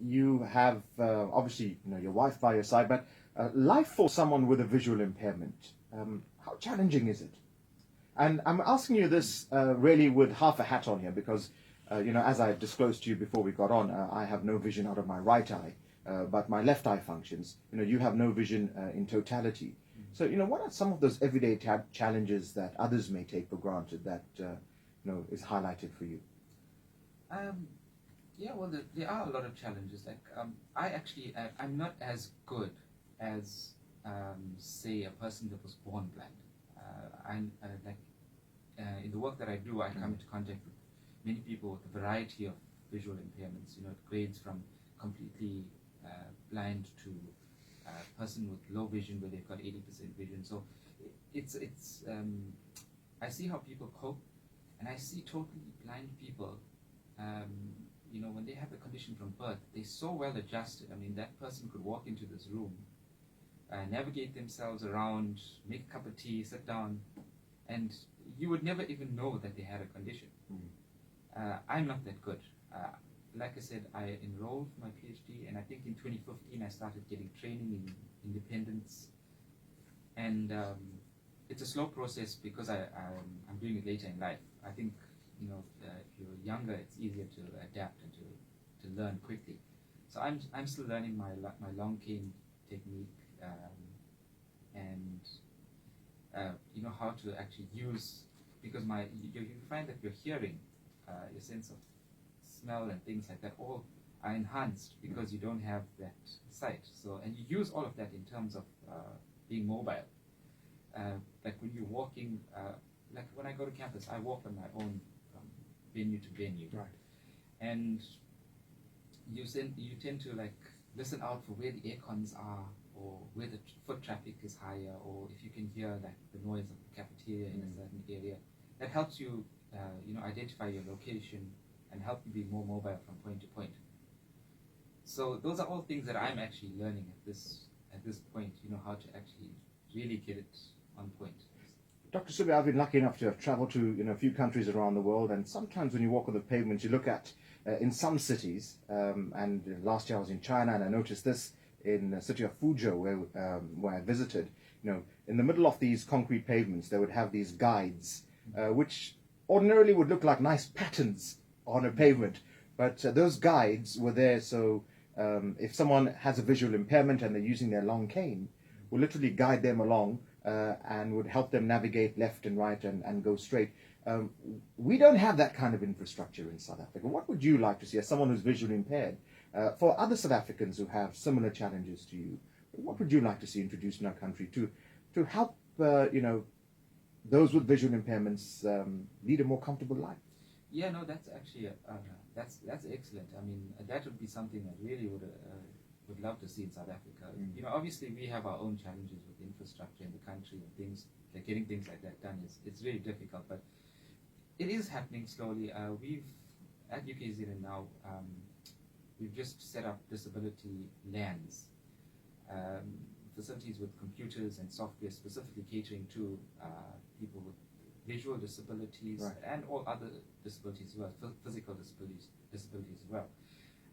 You have obviously your wife by your side, but life for someone with a visual impairment, how challenging is it? And I'm asking you this really with half a hat on here because, as I disclosed to you before we got on, I have no vision out of my right eye, but my left eye functions. You have no vision in totality. So, what are some of those everyday challenges that others may take for granted that, is highlighted for you? Yeah, well, there are a lot of challenges. Like, I'm not as good as, say, a person that was born blind. In the work that I do, I come into contact with many people with a variety of visual impairments. It grades from completely blind to a person with low vision where they've got 80% vision. So I see how people cope, and I see totally blind people. When they have the condition from birth, they're so well adjusted. I mean, that person could walk into this room, navigate themselves around, make a cup of tea, sit down, and you would never even know that they had a condition. I'm not that good. Like I said, I enrolled for my PhD, and I think in 2015 I started getting training in independence. And it's a slow process because I'm doing it later in life. I think if you're younger, it's easier to adapt and to learn quickly. So I'm still learning my long cane technique, and how to actually use, because you find that your hearing, your sense of smell and things like that all are enhanced because you don't have that sight. So, and you use all of that in terms of being mobile. Like when you're walking, like when I go to campus, I walk on my own from venue to venue. Right. And you tend to like listen out for where the air cons are, or where the foot traffic is higher, or if you can hear like the noise of the cafeteria in a certain area. That helps you, identify your location and help you be more mobile from point to point. So those are all things that I'm actually learning at this point. How to actually really get it on point. Dr. Subbiah, I've been lucky enough to have traveled to a few countries around the world, and sometimes when you walk on the pavement, you look at in some cities, and last year I was in China, and I noticed this in the city of Fuzhou where I visited. In the middle of these concrete pavements, they would have these guides, which ordinarily would look like nice patterns on a pavement, but those guides were there so if someone has a visual impairment and they're using their long cane, will literally guide them along and would help them navigate left and right and go straight. We don't have that kind of infrastructure in South Africa. What would you like to see as someone who's visually impaired? For other South Africans who have similar challenges to you, what would you like to see introduced in our country to help those with visual impairments lead a more comfortable life? Yeah, no, that's actually that's excellent. I mean, that would be something I really would love to see in South Africa. Obviously we have our own challenges with infrastructure in the country, and things like getting things like that done it's really difficult, but it is happening slowly. We've at UKZN now, we've just set up disability lands, facilities with computers and software specifically catering to people with visual disabilities, right, and all other disabilities as well, physical disabilities as well.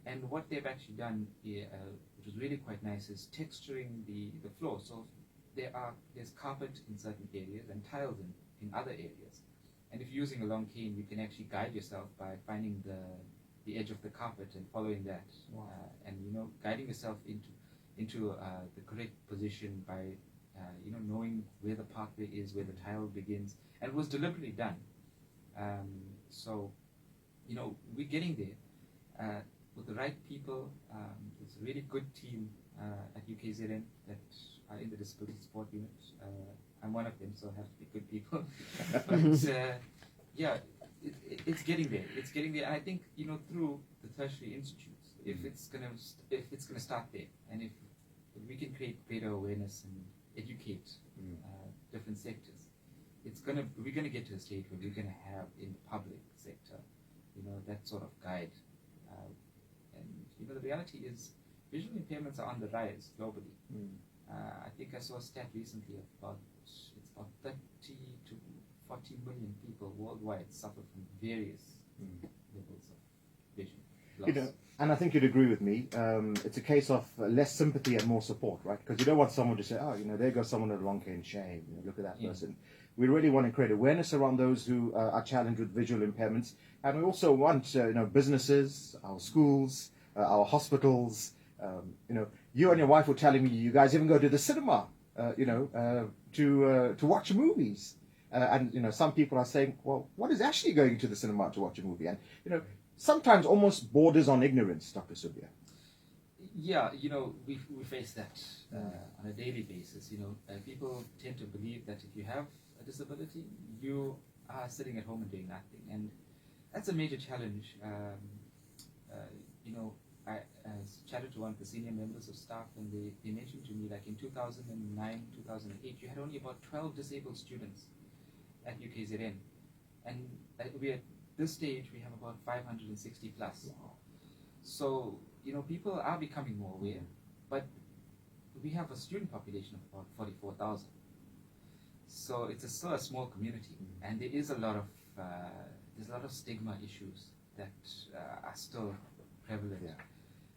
And what they've actually done, which is really quite nice, is texturing the floor. So there's carpet in certain areas and tiles in other areas. And if you're using a long cane, you can actually guide yourself by finding the edge of the carpet and following that. Wow. And guiding yourself into the correct position by knowing where the pathway is, where the tile begins. And it was deliberately done. So we're getting there with the right people. There's a really good team at UKZN that are in the disability support unit. I'm one of them, so I have to be good people. But yeah, it's getting there. It's getting there, and I think through the tertiary institutes, if it's gonna start there, and if we can create greater awareness and educate different sectors, we're gonna get to a stage where we're gonna have in the public sector, that sort of guide. And the reality is, visual impairments are on the rise globally. I think I saw a stat recently about 30 to 40 million people worldwide suffer from various levels of vision loss. And I think you'd agree with me. It's a case of less sympathy and more support, right? Because you don't want someone to say, oh, there goes someone with a long cane shame. Look at that person. We really want to create awareness around those who are challenged with visual impairments. And we also want, businesses, our schools, our hospitals. You and your wife were telling me you guys even go to the cinema, to watch movies. And some people are saying, well, what is Ashley going to the cinema to watch a movie? And, sometimes almost borders on ignorance, Dr. Subbiah. Yeah, we face that on a daily basis. People tend to believe that if you have a disability, you are sitting at home and doing nothing. And that's a major challenge. I chatted to one of the senior members of staff, and they mentioned to me, like in 2009, 2008, you had only about 12 disabled students at UKZN. And we at this stage, we have about 560 plus. Wow. So, people are becoming more aware, but we have a student population of about 44,000. So it's still a small community, and there is a lot of stigma issues that are still prevalent. Yeah.